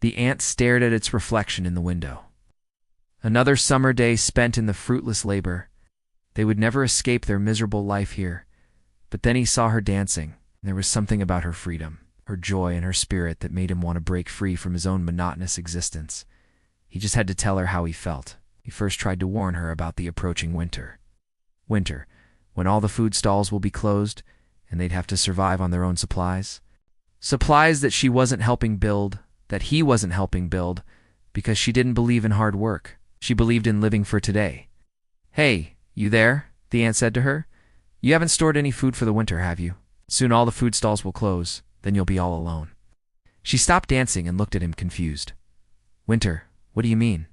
The ant stared at its reflection in the window. Another summer day spent in the fruitless labor. They would never escape their miserable life here. But then he saw her dancing, and there was something about her freedom, her joy, and her spirit that made him want to break free from his own monotonous existence. He just had to tell her how he felt. He first tried to warn her about the approaching winter. Winter, when all the food stalls will be closed, and they'd have to survive on their own supplies. Supplies that she wasn't helping build, that he wasn't helping build, because she didn't believe in hard work. She believed in living for today. "Hey, you there?" the ant said to her. "You haven't stored any food for the winter, have you? Soon all the food stalls will close, then you'll be all alone." She stopped dancing and looked at him confused. "Winter, what do you mean?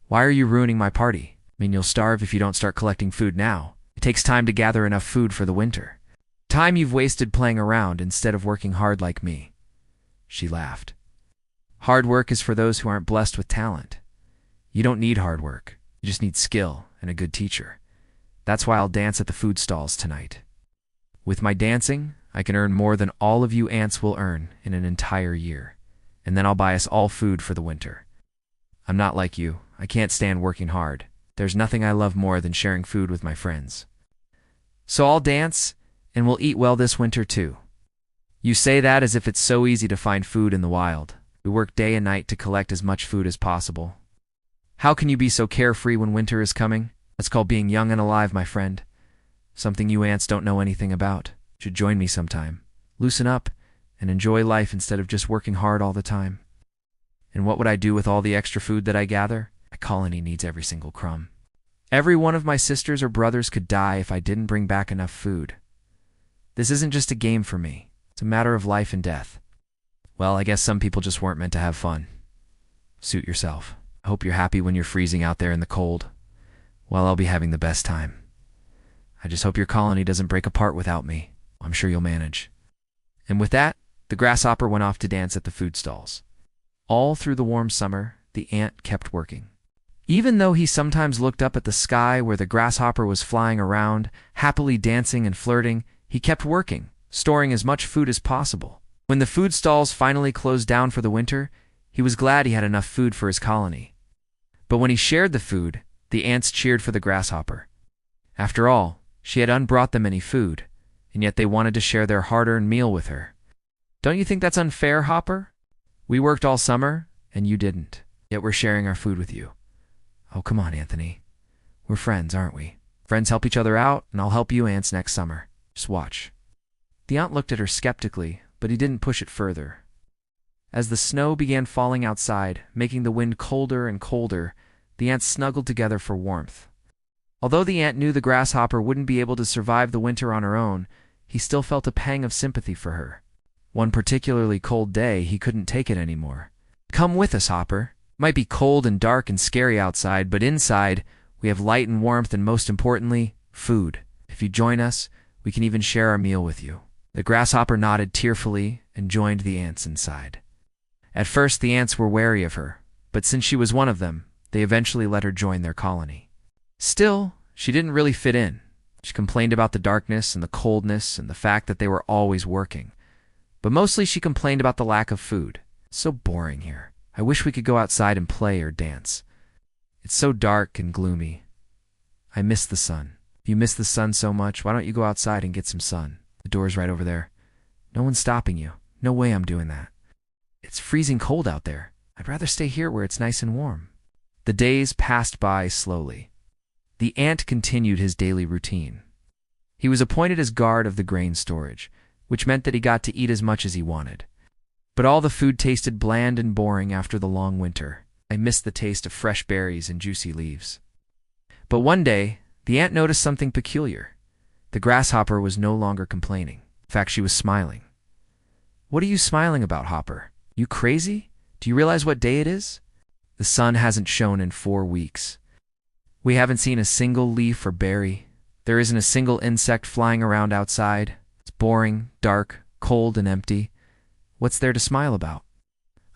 Why are you ruining my party? I mean, you'll starve if you don't start collecting food now. It takes time to gather enough food for the winter. Time you've wasted playing around instead of working hard like me." She laughed. "Hard work is for those who aren't blessed with talent. You don't need hard work. You just need skill and a good teacher. That's why I'll dance at the food stalls tonight. With my dancing, I can earn more than all of you ants will earn in an entire year. And then I'll buy us all food for the winter. I'm not like you. I can't stand working hard. There's nothing I love more than sharing food with my friends. So I'll dance, and we'll eat well this winter too." You say that as if it's so easy to find food in the wild. We work day and night to collect as much food as possible. How can you be so carefree when winter is coming? That's called being young and alive, my friend. Something you ants don't know anything about. You should join me sometime. Loosen up and enjoy life instead of just working hard all the time. And what would I do with all the extra food that I gather? My colony needs every single crumb. Every one of my sisters or brothers could die if I didn't bring back enough food. This isn't just a game for me. It's a matter of life and death. Well, I guess some people just weren't meant to have fun. Suit yourself. I hope you're happy when you're freezing out there in the cold. Well, I'll be having the best time. I just hope your colony doesn't break apart without me. I'm sure you'll manage." And with that, the grasshopper went off to dance at the food stalls. All through the warm summer, the ant kept working. Even though he sometimes looked up at the sky where the grasshopper was flying around, happily dancing and flirting, he kept working, storing as much food as possible. When the food stalls finally closed down for the winter, he was glad he had enough food for his colony. But when he shared the food, the ants cheered for the grasshopper. After all, she had unbrought them any food, and yet they wanted to share their hard-earned meal with her. Don't you think that's unfair, Hopper? We worked all summer, and you didn't, yet we're sharing our food with you. Oh, come on, Anthony. We're friends, aren't we? Friends help each other out, and I'll help you ants next summer. Just watch. The ant looked at her skeptically, but he didn't push it further. As the snow began falling outside, making the wind colder and colder, the ants snuggled together for warmth. Although the ant knew the grasshopper wouldn't be able to survive the winter on her own, he still felt a pang of sympathy for her. One particularly cold day, he couldn't take it anymore. "Come with us, Hopper. It might be cold and dark and scary outside, but inside, we have light and warmth and, most importantly, food. If you join us, we can even share our meal with you." The grasshopper nodded tearfully and joined the ants inside. At first, the ants were wary of her, but since she was one of them, they eventually let her join their colony. Still, she didn't really fit in. She complained about the darkness and the coldness and the fact that they were always working. But mostly she complained about the lack of food. "It's so boring here. I wish we could go outside and play or dance. It's so dark and gloomy. I miss the sun. If you miss the sun so much, why don't you go outside and get some sun? The door's right over there. No one's stopping you. No way I'm doing that. It's freezing cold out there. I'd rather stay here where it's nice and warm." The days passed by slowly. The ant continued his daily routine. He was appointed as guard of the grain storage, which meant that he got to eat as much as he wanted. But all the food tasted bland and boring after the long winter. I missed the taste of fresh berries and juicy leaves. But one day, the ant noticed something peculiar. The grasshopper was no longer complaining. In fact, she was smiling. "What are you smiling about, Hopper? You crazy? Do you realize what day it is? The sun hasn't shone in 4 weeks. We haven't seen a single leaf or berry. There isn't a single insect flying around outside. It's boring, dark, cold, and empty. What's there to smile about?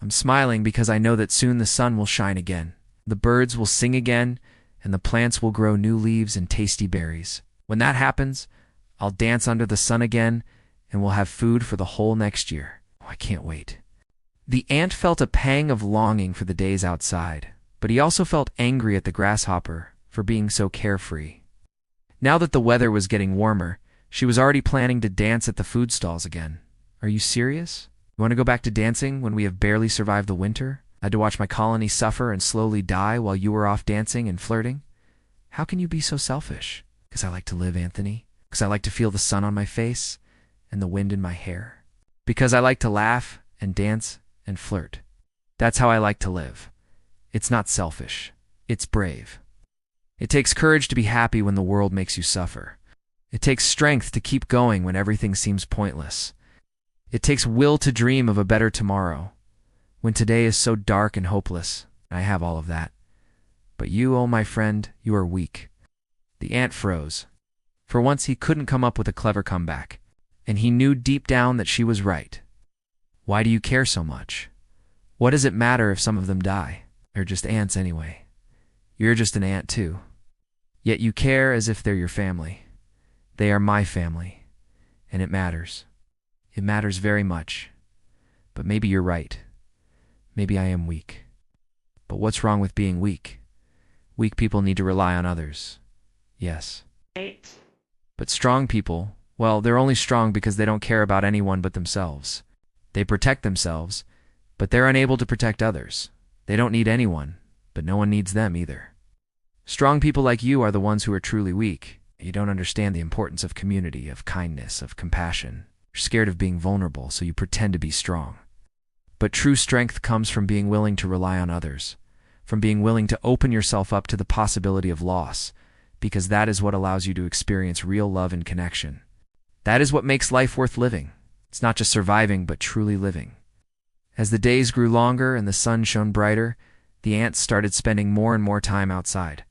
I'm smiling because I know that soon the sun will shine again. The birds will sing again, and the plants will grow new leaves and tasty berries. When that happens, I'll dance under the sun again, and we'll have food for the whole next year. Oh, I can't wait." The ant felt a pang of longing for the days outside, but he also felt angry at the grasshopper for being so carefree. Now that the weather was getting warmer, she was already planning to dance at the food stalls again. Are you serious? You want to go back to dancing when we have barely survived the winter? I had to watch my colony suffer and slowly die while you were off dancing and flirting? How can you be so selfish? Because I like to live, Anthony. Because I like to feel the sun on my face and the wind in my hair. Because I like to laugh and dance and flirt. That's how I like to live. It's not selfish. It's brave. It takes courage to be happy when the world makes you suffer. It takes strength to keep going when everything seems pointless. It takes will to dream of a better tomorrow, when today is so dark and hopeless. I have all of that. But you, oh my friend, you are weak. The ant froze. For once he couldn't come up with a clever comeback, and he knew deep down that she was right. Why do you care so much? What does it matter if some of them die? They're just ants anyway. You're just an ant too. Yet you care as if they're your family. They are my family, and it matters. It matters very much. But maybe you're right. Maybe I am weak. But what's wrong with being weak? Weak people need to rely on others. Yes. Right. But strong people, well, they're only strong because they don't care about anyone but themselves. They protect themselves, but they're unable to protect others. They don't need anyone, but no one needs them either. Strong people like you are the ones who are truly weak. You don't understand the importance of community, of kindness, of compassion. You're scared of being vulnerable, so you pretend to be strong. But true strength comes from being willing to rely on others, from being willing to open yourself up to the possibility of loss, because that is what allows you to experience real love and connection. That is what makes life worth living. It's not just surviving, but truly living. As the days grew longer and the sun shone brighter, the ants started spending more and more time outside.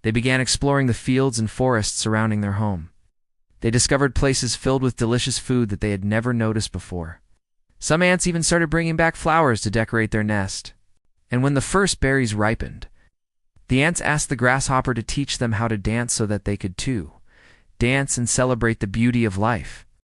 They began exploring the fields and forests surrounding their home. They discovered places filled with delicious food that they had never noticed before. Some ants even started bringing back flowers to decorate their nest. And when the first berries ripened, the ants asked the grasshopper to teach them how to dance so that they could too dance and celebrate the beauty of life.